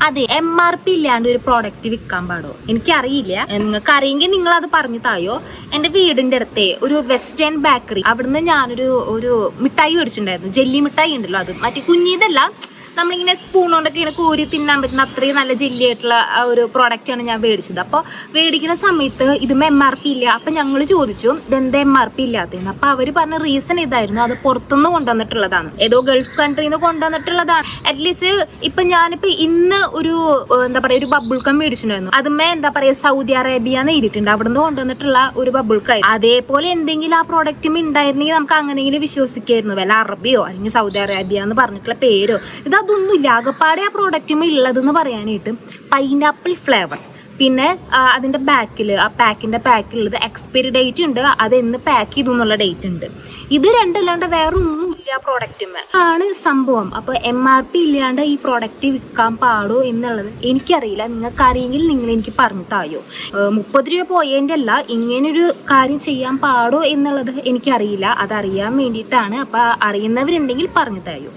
അതെ, MRP ഇല്ലാണ്ട് ഒരു പ്രോഡക്റ്റ് വിൽക്കാൻ പാടോ? എനിക്കറിയില്ല. നിങ്ങൾക്ക് അറിയെങ്കിൽ നിങ്ങൾ അത് പറഞ്ഞു തായോ. എന്റെ വീടിന്റെ അടുത്തേ ഒരു വെസ്റ്റേൺ ബേക്കറി, അവിടുന്ന് ഞാനൊരു മിഠായി മേടിച്ചിട്ടുണ്ടായിരുന്നു. ജെല്ലി മിഠായി ഉണ്ടല്ലോ, അത് മറ്റേ കുഞ്ഞിതല്ല, നമ്മളിങ്ങനെ സ്പൂൺ കൊണ്ടൊക്കെ ഇങ്ങനെ കോരി തിന്നാൻ പറ്റുന്ന അത്രയും നല്ല ജെല്ലി ആയിട്ടുള്ള ഒരു പ്രോഡക്റ്റാണ് ഞാൻ മേടിച്ചത്. അപ്പോൾ മേടിക്കുന്ന സമയത്ത് ഇതും MRP ഇല്ല. അപ്പം ഞങ്ങൾ ചോദിച്ചു ഇതെന്താ MRP ഇല്ലാത്തതെന്ന്. അപ്പം അവർ പറഞ്ഞ റീസൺ ഇതായിരുന്നു, അത് പുറത്തുനിന്ന് കൊണ്ടുവന്നിട്ടുള്ളതാണ്, ഏതോ ഗൾഫ് കൺട്രിയിൽ നിന്ന് കൊണ്ടുവന്നിട്ടുള്ളതാണ്. അറ്റ്ലീസ്റ്റ് ഇപ്പം ഞാനിപ്പോൾ ഇന്ന് എന്താ പറയുക, ഒരു ബബിൾ കം മേടിച്ചിട്ടുണ്ടായിരുന്നു. അതുമേ എന്താ പറയുക, സൗദി അറേബ്യ എന്ന് എഴുതിയിട്ടുണ്ട്, അവിടുന്ന് കൊണ്ടുവന്നിട്ടുള്ള ഒരു ബബിൾ കം. അതേപോലെ എന്തെങ്കിലും ആ പ്രോഡക്റ്റും ഉണ്ടായിരുന്നെങ്കിൽ നമുക്ക് അങ്ങനെയെങ്കിലും വിശ്വസിക്കായിരുന്നു. വല്ല അറബിയോ അല്ലെങ്കിൽ സൗദി അറേബ്യ എന്ന് പറഞ്ഞിട്ടുള്ള പേരോ അതൊന്നുമില്ല. ആകപ്പാടെ ആ പ്രോഡക്റ്റും ഉള്ളതെന്ന് പറയാനായിട്ട് പൈനാപ്പിൾ ഫ്ലേവർ. പിന്നെ അതിൻ്റെ ആ പാക്കിൻ്റെ ബാക്കിലുള്ളത് എക്സ്പയറി ഡേറ്റ് ഉണ്ട്, അതെന്ന് പാക്ക് ചെയ്തു എന്നുള്ള ഡേറ്റ് ഉണ്ട്. ഇത് രണ്ടല്ലാണ്ട് വേറെ ഒന്നുമില്ല ആ പ്രോഡക്റ്റുമേ ആണ് സംഭവം. അപ്പോൾ MRP ഇല്ലാണ്ട് ഈ പ്രോഡക്റ്റ് വിൽക്കാൻ പാടോ എന്നുള്ളത് എനിക്കറിയില്ല. നിങ്ങൾക്ക് അറിയെങ്കിൽ നിങ്ങൾ എനിക്ക് പറഞ്ഞു തായോ. 30 രൂപ പോയതിൻ്റെ അല്ല, ഇങ്ങനൊരു കാര്യം ചെയ്യാൻ പാടോ എന്നുള്ളത് എനിക്കറിയില്ല. അതറിയാൻ വേണ്ടിയിട്ടാണ്. അപ്പോൾ അറിയുന്നവരുണ്ടെങ്കിൽ പറഞ്ഞു തായോ.